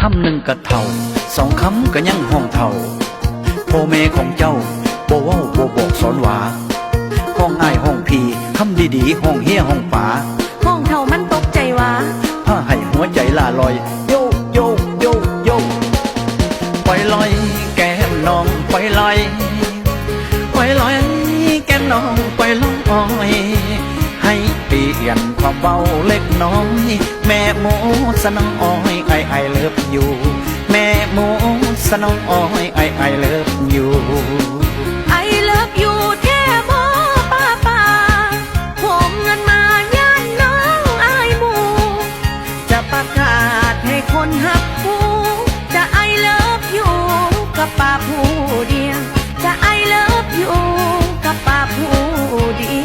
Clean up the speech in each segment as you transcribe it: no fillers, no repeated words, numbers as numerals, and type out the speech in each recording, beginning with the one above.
คำหนึ่งกะเท่าสองคำก็ยังห้องเท่าพ่อแม่ของเจ้าบ่เว้าบ่บอกสอนว่าห้องอ้ายห้องพี่คำดีๆห้องเฮียห้องป๋าห้องเท่ามันตกใจว่าผ้าให้หัวใจล่าลอยโยโยโยโยปล่อยลอยแก้มน้องปล่อยลอยปล่อยลอยแก้มน้องปล่อยลอยให้เปลี่ยนความเบาเล็กน้อยแม่โมสนองอ้อยไอเลิฟอยู่แม่โมสนองอ้อยไอเลิฟอยู่ไอเลิฟอยู่แท้บ่ป้าผมเงินมาย่านน้องอายหมู่จะประกาศให้คนหักผู้จะไอเลิฟอยู่กับป้าผู้เดียวจะไอเลิฟอยู่กับป้าผู้เดียว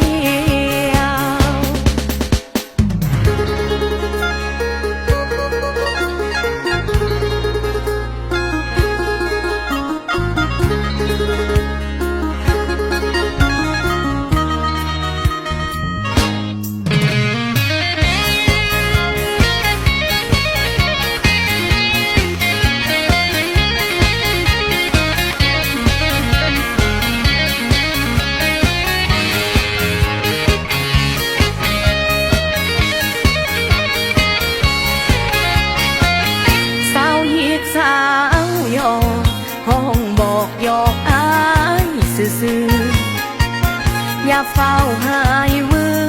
สาวยอห้องบอกยอกอายซื่ออย่าเฝ้าหายวือ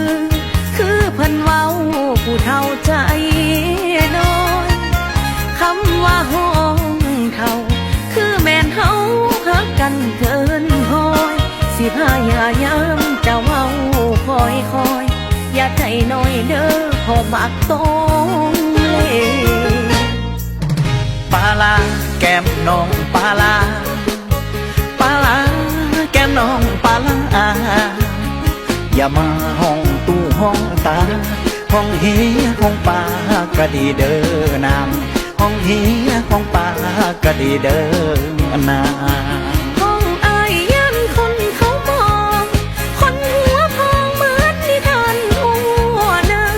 คือเพิ่นเว้าผู้เฒ่าใจน้อยคำว่าห้องเฒ่าคือแม่นเฮาฮักกันเกินหอยสิพายายามจะเว้าคอยอย่าใจน้อยเด้อขอมักต้องเล่ปาลาแก้มน้องปาลาปาลาแก้มน้องปาลาอย่ามาห้องตู้ห้องตาห้องเฮียห้องปากระดีเด้อนางห้องเฮียห้องปากระดีเด้อนางห้องอายยันคนเขามองคนหัวพองเหมือนนิทานหัวนาง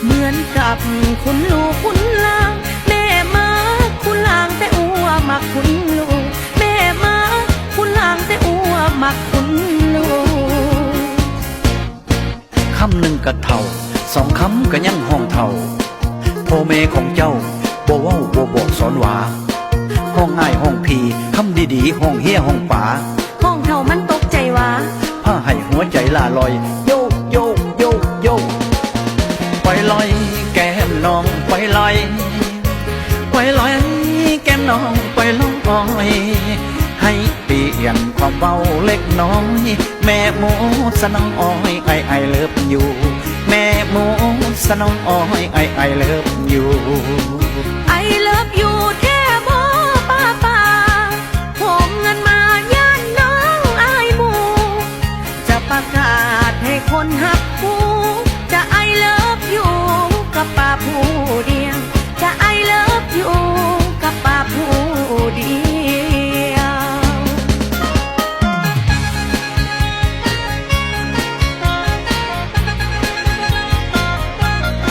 เหมือนกับคุณลูกคุณลางแม่มาคุณลางแต่อัวมักคุณลูกแม่มาคุณลางแต่อัวมักคุณลูกคำหนึ่งกะเท่าสองคำก็ยังห้องเท่าพ่อแม่ของเจ้าบ่เว้าบ่บอกสอนว่าห้องอ้ายห้องพี่คำดีๆห้องเฮียห้องป๋าห้องเท่ามันตกใจว่าผ้าให้หัวใจล่าลอยโยโยโยโยปล่อยลอยแก้มน้องปล่อยลอยปล่อยลอยแก้มน้องปล่อยลอยให้เปลี่ยนความเบาเล็กน้อยแม่โมสนองอ้อยไอเลิฟอยู่แม่โมสนองอ้อยไอเลิฟอยู่ไอเลิฟอยู่แท้บ่ป้าผมเงินมาย่านน้องอายหมู่จะประกาศให้คนหักผู้จะไอเลิฟอยู่กับป้าผู้เดียวจะไอเลิฟอยู่กับป้าผู้เดียว